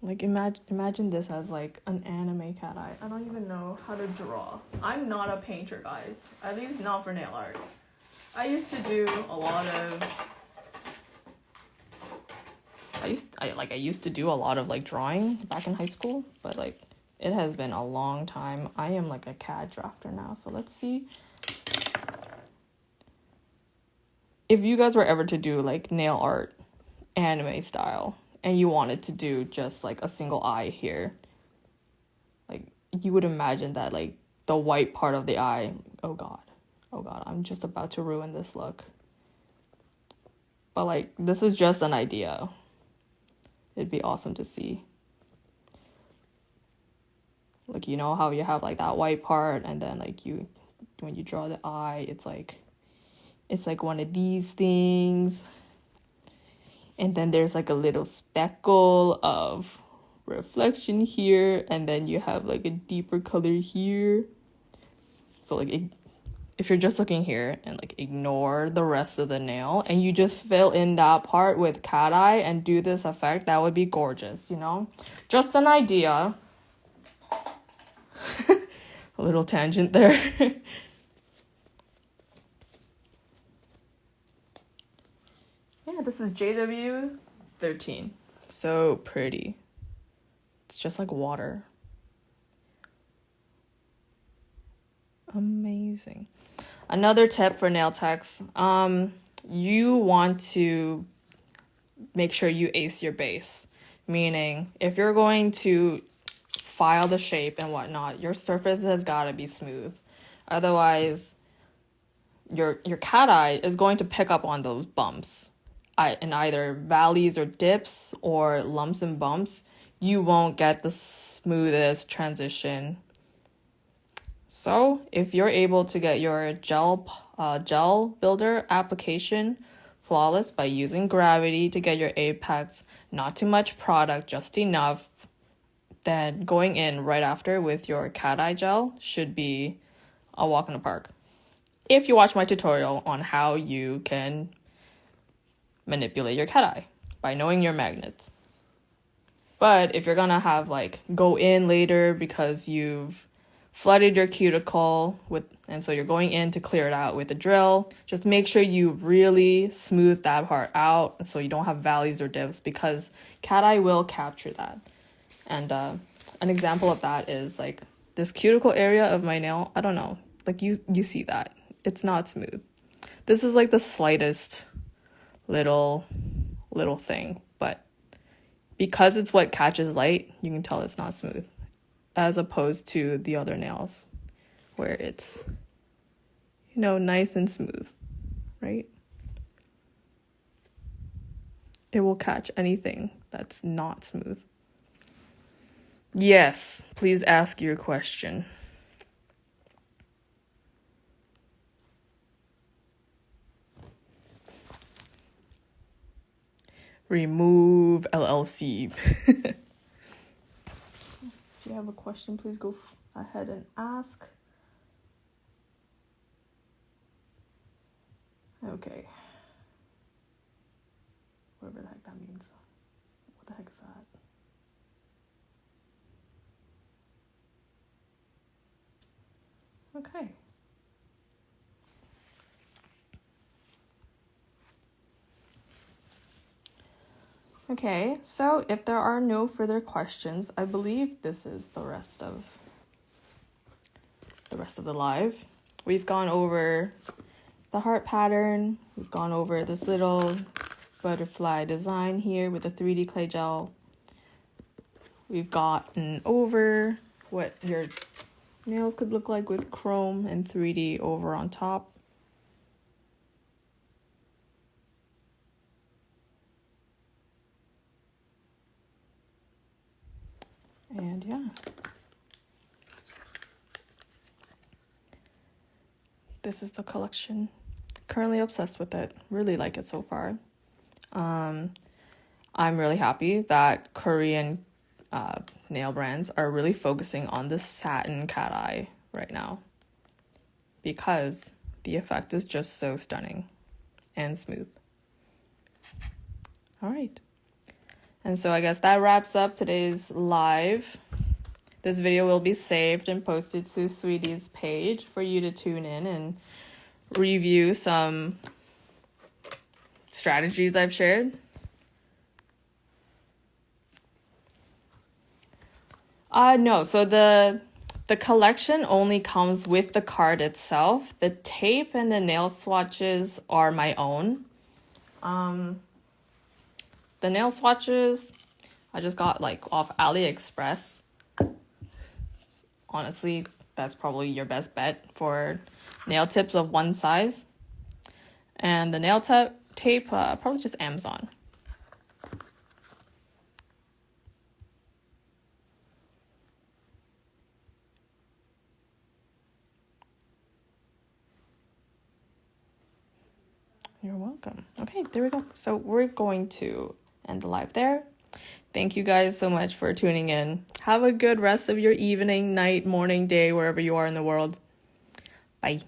Imagine this as an anime cat eye. I don't even know how to draw. I'm not a painter, guys. At least not for nail art. I used to do a lot of I used to do a lot of drawing back in high school, but it has been a long time. I am a CAD drafter now, so let's see. If you guys were ever to do nail art anime style and you wanted to do just a single eye here, you would imagine that the white part of the eye, oh god, I'm just about to ruin this look. But this is just an idea. It'd be awesome to see. You know how you have that white part, and then when you draw the eye, it's one of these things, and then there's a little speckle of reflection here, and then you have a deeper color here. So if you're just looking here and ignore the rest of the nail and you just fill in that part with cat eye and do this effect, that would be gorgeous, just an idea. A little tangent there. Yeah, this is JW13. So pretty. It's just like water. Amazing. Another tip for nail techs. You want to make sure you ace your base. Meaning, if you're going to file the shape and whatnot, your surface has got to be smooth. Otherwise, your cat eye is going to pick up on those bumps. In either valleys or dips or lumps and bumps, you won't get the smoothest transition So if you're able to get your gel builder application flawless by using gravity to get your apex, not too much product, just enough, then going in right after with your cat eye gel should be a walk in the park. If you watch my tutorial on how you can manipulate your cat eye by knowing your magnets. But if you're gonna have like go in later because you've flooded your cuticle and so you're going in to clear it out with a drill, just make sure you really smooth that part out so you don't have valleys or dips, because cat eye will capture that. And an example of that is like this cuticle area of my nail. I don't know, like you see that it's not smooth. This is like the slightest little thing, but because it's what catches light, you can tell it's not smooth, as opposed to the other nails where it's, you know, nice and smooth, right? It will catch anything that's not smooth. Yes, please ask your question. Remove LLC. If you have a question, please go ahead and ask. Okay. Whatever the heck that means. What the heck is that? Okay. Okay, so if there are no further questions, I believe this is the rest of the live. We've gone over the heart pattern. We've gone over this little butterfly design here with the 3D clay gel. We've gotten over what your nails could look like with chrome and 3D over on top. And yeah. This is the collection. Currently obsessed with it. Really like it so far. I'm really happy that Korean nail brands are really focusing on the satin cat eye right now, because the effect is just so stunning and smooth. All right. And so I guess that wraps up today's live. This video will be saved and posted to Sweetie's page for you to tune in and review some strategies I've shared. No, so the collection only comes with the card itself. The tape and the nail swatches are my own. The nail swatches I just got like off AliExpress. Honestly, that's probably your best bet for nail tips of one size. And the nail tape, probably just Amazon. You're welcome. Okay, there we go. So we're going to end the live there. Thank you guys so much for tuning in. Have a good rest of your evening, night, morning, day, wherever you are in the world. Bye.